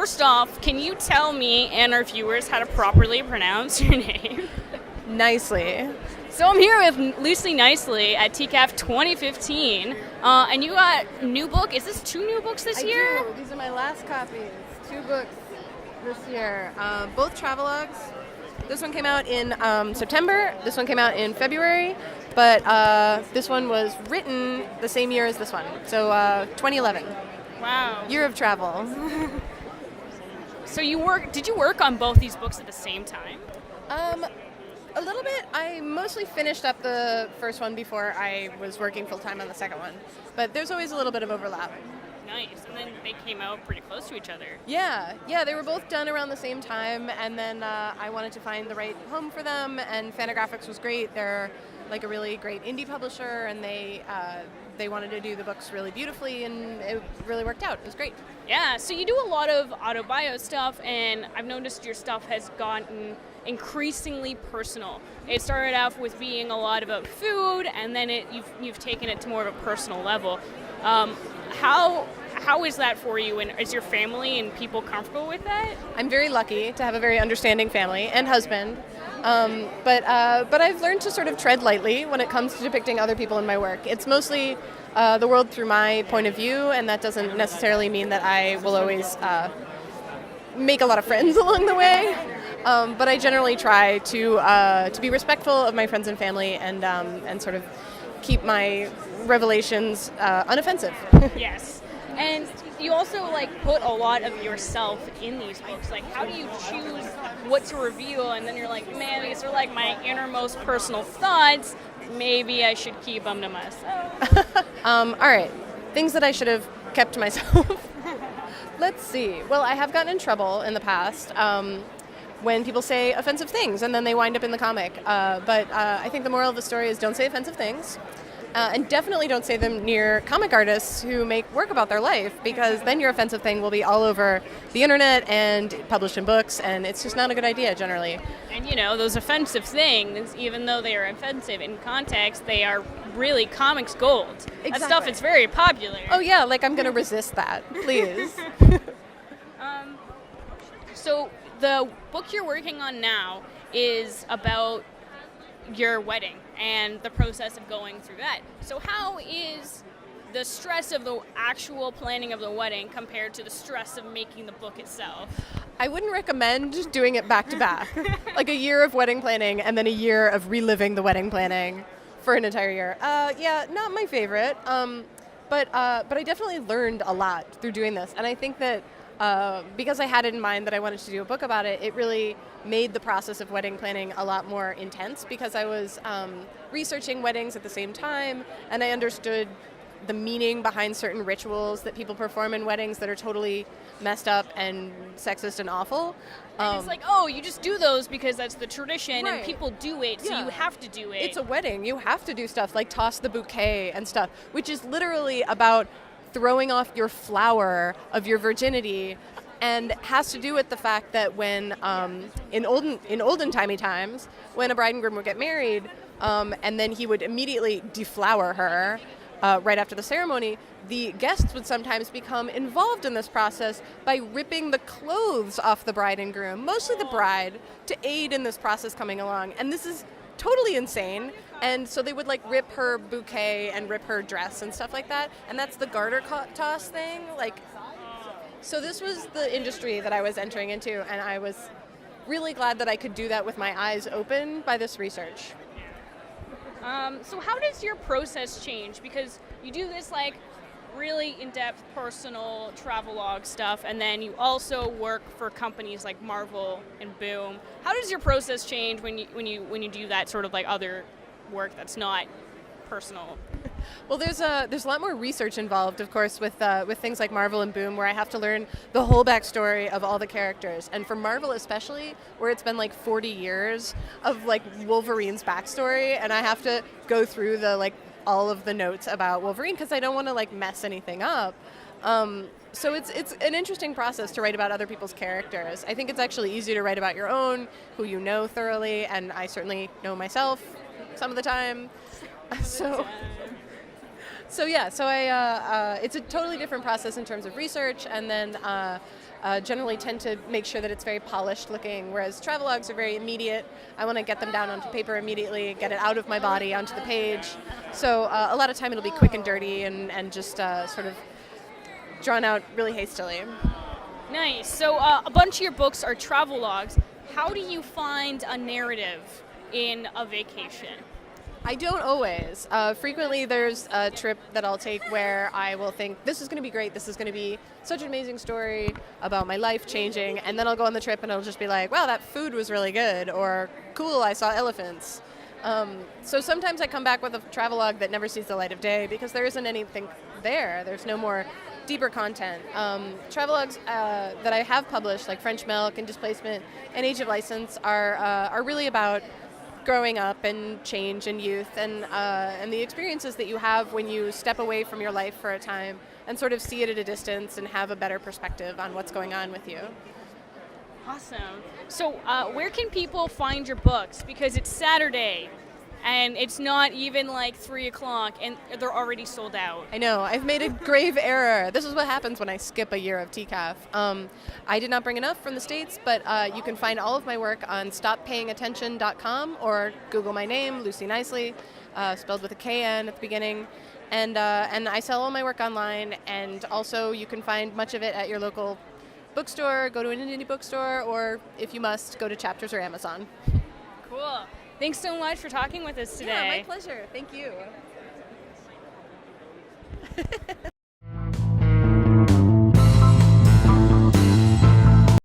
first off, can you tell me and our viewers how to properly pronounce your name? Nicely. So I'm here with Lucy Knisley at TCAF 2015, and you got a new book. Is this 2 new books this year? I do. These are my last copies. 2 books this year. Both travelogues. This one came out in September. This one came out in February. But this one was written the same year as this one. So 2011. Wow. Year of travel. So did you work on both these books at the same time? A little bit. I mostly finished up the first one before I was working full-time on the second one. But there's always a little bit of overlap. Nice. And then they came out pretty close to each other. Yeah, they were both done around the same time, and then I wanted to find the right home for them, and Fantagraphics was great. They're like a really great indie publisher, and they wanted to do the books really beautifully, and it really worked out. It was great. Yeah, so you do a lot of autobio stuff, and I've noticed your stuff has gotten increasingly personal. It started off with being a lot about food, and then you've taken it to more of a personal level. How is that for you, and is your family and people comfortable with that? I'm very lucky to have a very understanding family and husband, but I've learned to sort of tread lightly when it comes to depicting other people in my work. It's mostly the world through my point of view, and that doesn't necessarily mean that I will always make a lot of friends along the way. But I generally try to be respectful of my friends and family, and sort of keep my revelations unoffensive. Yes. And you also put a lot of yourself in these books. How do you choose what to reveal? And then you're like, man, these are my innermost personal thoughts. Maybe I should keep them to myself. All right. Things that I should have kept to myself. Let's see. Well, I have gotten in trouble in the past when people say offensive things, and then they wind up in the comic. But I think the moral of the story is don't say offensive things. And definitely don't say them near comic artists who make work about their life, because then your offensive thing will be all over the internet and published in books, and it's just not a good idea generally. And those offensive things, even though they are offensive in context, they are really comics gold. Exactly. That stuff is very popular. Oh yeah, I'm going to resist that, please. So the book you're working on now is about your wedding and the process of going through that. So how is the stress of the actual planning of the wedding compared to the stress of making the book itself? I wouldn't recommend doing it back to back. A year of wedding planning and then a year of reliving the wedding planning for an entire year. Yeah, not my favorite. But I definitely learned a lot through doing this. And I think that because I had it in mind that I wanted to do a book about it, it really made the process of wedding planning a lot more intense, because I was researching weddings at the same time, and I understood the meaning behind certain rituals that people perform in weddings that are totally messed up and sexist and awful. And it's you just do those because that's the tradition, right. And people do it, so you have to do it. It's a wedding. You have to do stuff like toss the bouquet and stuff, which is literally about throwing off your flower of your virginity, and has to do with the fact that when in olden timey times, when a bride and groom would get married, and then he would immediately deflower her right after the ceremony, the guests would sometimes become involved in this process by ripping the clothes off the bride and groom, mostly the bride, to aid in this process coming along. And this is totally insane. And so they would rip her bouquet and rip her dress and stuff like that. And that's the garter toss thing. So this was the industry that I was entering into, and I was really glad that I could do that with my eyes open by this research. So how does your process change? Because you do this really in-depth personal travelogue stuff, and then you also work for companies like Marvel and Boom. How does your process change when you do that sort of other work that's not personal? Well, there's a lot more research involved, of course, with things like Marvel and Boom, where I have to learn the whole backstory of all the characters. And for Marvel especially, where it's been 40 years of Wolverine's backstory, and I have to go through the all of the notes about Wolverine because I don't want to mess anything up. So it's an interesting process to write about other people's characters. I think it's actually easier to write about your own, who you know thoroughly, and I certainly know myself some of the time. So So yeah, so I it's a totally different process in terms of research, and then generally tend to make sure that it's very polished looking, whereas travelogues are very immediate. I want to get them down onto paper immediately, get it out of my body onto the page. So a lot of time it'll be quick and dirty and just sort of drawn out really hastily. Nice. So a bunch of your books are travelogues. How do you find a narrative in a vacation? I don't always. Frequently there's a trip that I'll take where I will think, this is going to be great, this is going to be such an amazing story about my life changing, and then I'll go on the trip and it'll just be like, wow, that food was really good, or cool, I saw elephants. So sometimes I come back with a travelogue that never sees the light of day because there isn't anything there. There's no more deeper content. Travelogues that I have published, like French Milk and Displacement and Age of License, are really about growing up and change and youth and the experiences that you have when you step away from your life for a time and sort of see it at a distance and have a better perspective on what's going on with you. Awesome. So where can people find your books? Because it's Saturday and it's not even like 3 o'clock and they're already sold out. I know. I've made a grave error. This is what happens when I skip a year of TCAF. I did not bring enough from the States, but you can find all of my work on stoppayingattention.com or Google my name, Lucy Knisley, spelled with a KN at the beginning. And I sell all my work online, and also you can find much of it at your local bookstore, go to an indie bookstore, or if you must, go to Chapters or Amazon. Cool. Thanks so much for talking with us today. Yeah, my pleasure. Thank you.